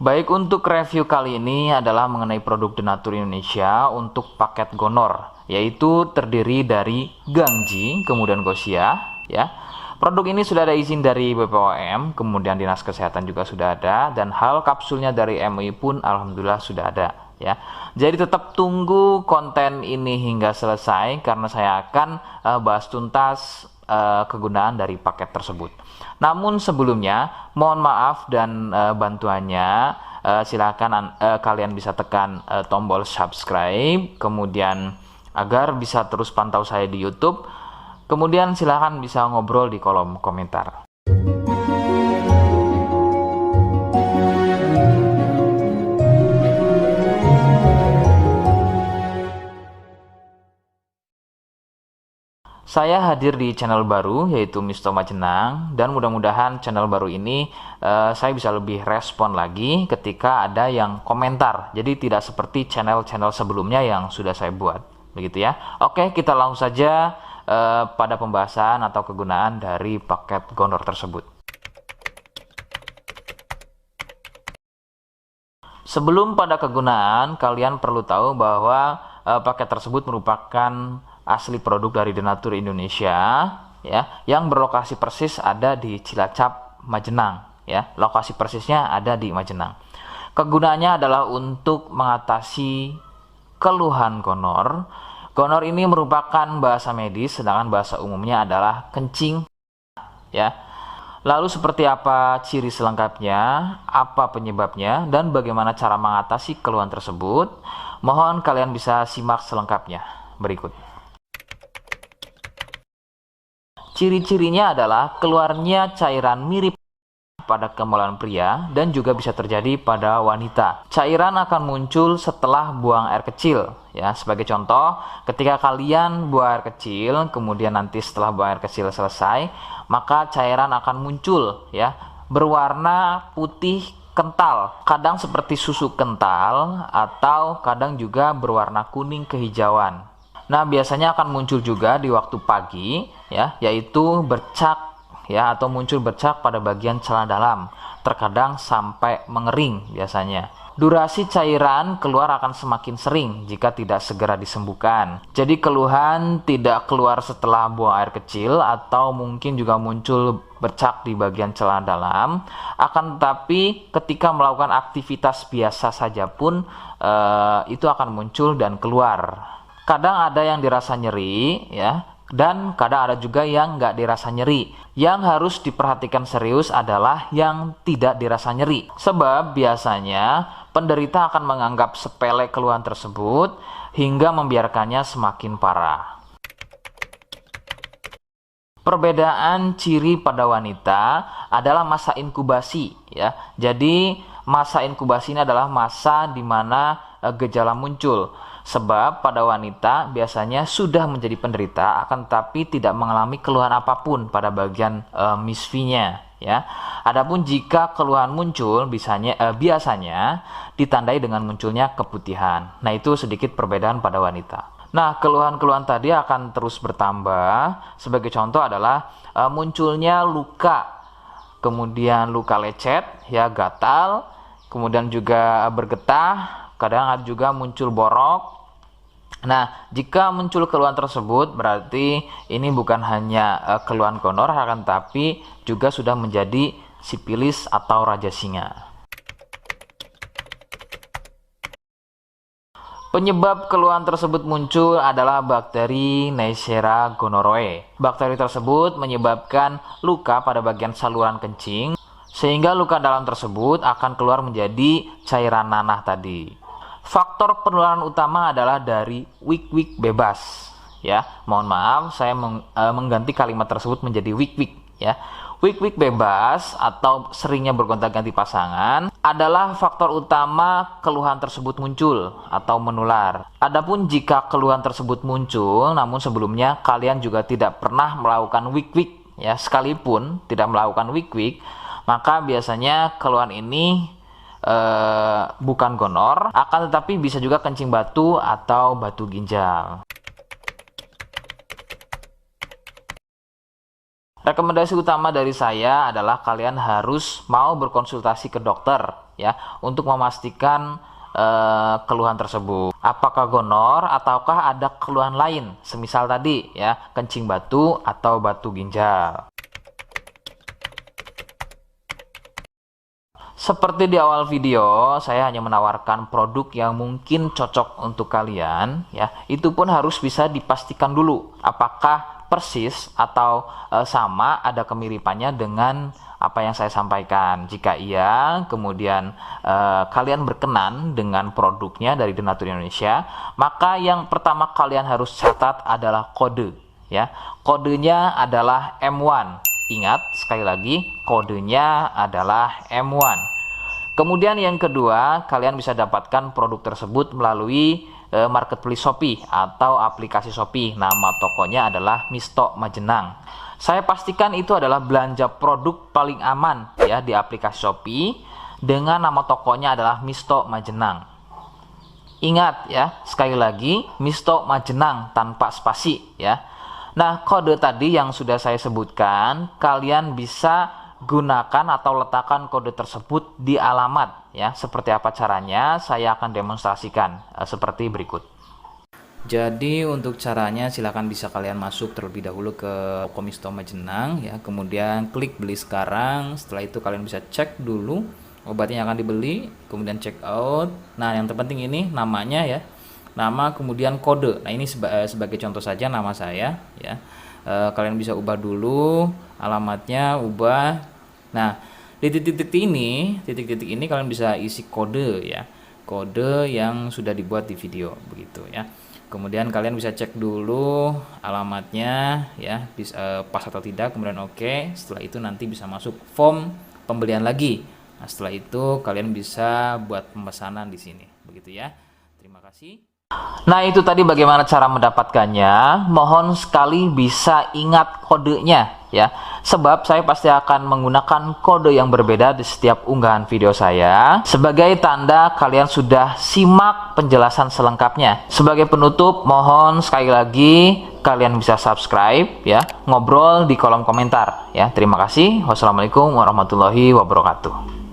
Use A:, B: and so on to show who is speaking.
A: Baik, untuk review kali ini adalah mengenai produk Denatur Indonesia untuk paket Gonor, yaitu terdiri dari Gangji, kemudian Gosia, ya. Produk ini sudah ada izin dari BPOM, kemudian Dinas Kesehatan juga sudah ada, dan hal kapsulnya dari MUI pun alhamdulillah sudah ada, ya. Jadi tetap tunggu konten ini hingga selesai karena saya akan bahas tuntas kegunaan dari paket tersebut. Namun sebelumnya mohon maaf dan bantuannya, silakan kalian bisa tekan tombol subscribe, kemudian agar bisa terus pantau saya di YouTube. Kemudian silakan bisa ngobrol di kolom komentar. Saya hadir di channel baru yaitu Misto Majenang, dan mudah-mudahan channel baru ini saya bisa lebih respon lagi ketika ada yang komentar. Jadi tidak seperti channel-channel sebelumnya yang sudah saya buat, begitu ya. Oke, kita langsung saja pada pembahasan atau kegunaan dari paket Gonor tersebut. Sebelum pada kegunaan, kalian perlu tahu bahwa paket tersebut merupakan asli produk dari Denatur Indonesia, ya, yang berlokasi persis ada di Cilacap, Majenang, ya. Lokasi persisnya ada di Majenang. Kegunaannya adalah untuk mengatasi keluhan Gonor. Gonor ini merupakan bahasa medis, sedangkan bahasa umumnya adalah kencing, ya. Lalu seperti apa ciri selengkapnya, apa penyebabnya, dan bagaimana cara mengatasi keluhan tersebut? Mohon kalian bisa simak selengkapnya berikut. Ciri-cirinya adalah keluarnya cairan mirip pada kemaluan pria dan juga bisa terjadi pada wanita. Cairan akan muncul setelah buang air kecil, ya. Sebagai contoh, ketika kalian buang air kecil, kemudian nanti setelah buang air kecil selesai, maka cairan akan muncul, ya, berwarna putih kental, kadang seperti susu kental atau kadang juga berwarna kuning kehijauan. Nah, biasanya akan muncul juga di waktu pagi, ya, yaitu bercak, ya, atau muncul bercak pada bagian celana dalam, terkadang sampai mengering biasanya. Durasi cairan keluar akan semakin sering jika tidak segera disembuhkan. Jadi keluhan tidak keluar setelah buang air kecil atau mungkin juga muncul bercak di bagian celana dalam, akan tetapi ketika melakukan aktivitas biasa saja pun itu akan muncul dan keluar. Kadang ada yang dirasa nyeri, ya, dan kadang ada juga yang nggak dirasa nyeri. Yang harus diperhatikan serius adalah yang tidak dirasa nyeri, sebab biasanya penderita akan menganggap sepele keluhan tersebut hingga membiarkannya semakin parah. Perbedaan ciri pada wanita adalah masa inkubasi, ya. Jadi masa inkubasi ini adalah masa di mana gejala muncul. Sebab pada wanita biasanya sudah menjadi penderita akan tetapi tidak mengalami keluhan apapun pada bagian misfinya, ya. Adapun jika keluhan muncul biasanya ditandai dengan munculnya keputihan. Nah, itu sedikit perbedaan pada wanita. Nah, keluhan-keluhan tadi akan terus bertambah. Sebagai contoh adalah munculnya luka, kemudian luka lecet, ya, gatal, kemudian juga bergetah, kadang ada juga muncul borok. Nah, jika muncul keluhan tersebut berarti ini bukan hanya keluhan Gonor, akan tapi juga sudah menjadi sipilis atau raja singa. Penyebab keluhan tersebut muncul adalah bakteri Neisseria gonorrhoeae. Bakteri tersebut menyebabkan luka pada bagian saluran kencing, sehingga luka dalam tersebut akan keluar menjadi cairan nanah tadi. Faktor penularan utama adalah dari wik-wik bebas, ya. Mohon maaf, saya mengganti kalimat tersebut menjadi wik-wik, ya. Wik-wik bebas atau seringnya bergonta-ganti pasangan adalah faktor utama keluhan tersebut muncul atau menular. Adapun jika keluhan tersebut muncul namun sebelumnya kalian juga tidak pernah melakukan wik-wik, ya, sekalipun tidak melakukan wik-wik, maka biasanya keluhan ini bukan Gonor, akan tetapi bisa juga kencing batu atau batu ginjal. Rekomendasi utama dari saya adalah kalian harus mau berkonsultasi ke dokter, ya untuk memastikan keluhan tersebut. Apakah gonor ataukah ada keluhan lain, semisal tadi ya kencing batu atau batu ginjal. Seperti di awal video, saya hanya menawarkan produk yang mungkin cocok untuk kalian ya. Itu pun harus bisa dipastikan dulu apakah persis atau sama ada kemiripannya dengan apa yang saya sampaikan. Jika iya, kemudian kalian berkenan dengan produknya dari Donatur Indonesia, maka yang pertama kalian harus catat adalah kode ya. Kodenya adalah M1. Ingat, sekali lagi, kodenya adalah M1. Kemudian yang kedua, kalian bisa dapatkan produk tersebut melalui marketplace Shopee atau aplikasi Shopee. Nama tokonya adalah Misto Majenang. Saya pastikan itu adalah belanja produk paling aman ya di aplikasi Shopee dengan nama tokonya adalah Misto Majenang. Ingat ya, sekali lagi Misto Majenang tanpa spasi ya. Nah, kode tadi yang sudah saya sebutkan, kalian bisa gunakan atau letakkan kode tersebut di alamat ya. Seperti apa caranya? Saya akan demonstrasikan seperti berikut. Jadi untuk caranya silahkan bisa kalian masuk terlebih dahulu ke toko Misto Majenang ya, kemudian klik beli sekarang. Setelah itu kalian bisa cek dulu obatnya yang akan dibeli, kemudian check out. Nah, yang terpenting ini namanya ya, nama kemudian kode. Nah, ini sebagai contoh saja nama saya ya. Kalian bisa ubah dulu alamatnya, ubah. Nah, di titik-titik ini kalian bisa isi kode ya, kode yang sudah dibuat di video begitu ya. Kemudian kalian bisa cek dulu alamatnya ya, bisa pas atau tidak, kemudian oke. Setelah itu nanti bisa masuk form pembelian lagi. Nah, setelah itu kalian bisa buat pemesanan di sini begitu ya. Terima kasih. Nah, itu tadi bagaimana cara mendapatkannya. Mohon sekali bisa ingat kodenya ya. Sebab saya pasti akan menggunakan kode yang berbeda di setiap unggahan video saya. Sebagai tanda kalian sudah simak penjelasan selengkapnya. Sebagai penutup, mohon sekali lagi kalian bisa subscribe ya. Ngobrol di kolom komentar ya. Terima kasih. Wassalamualaikum warahmatullahi wabarakatuh.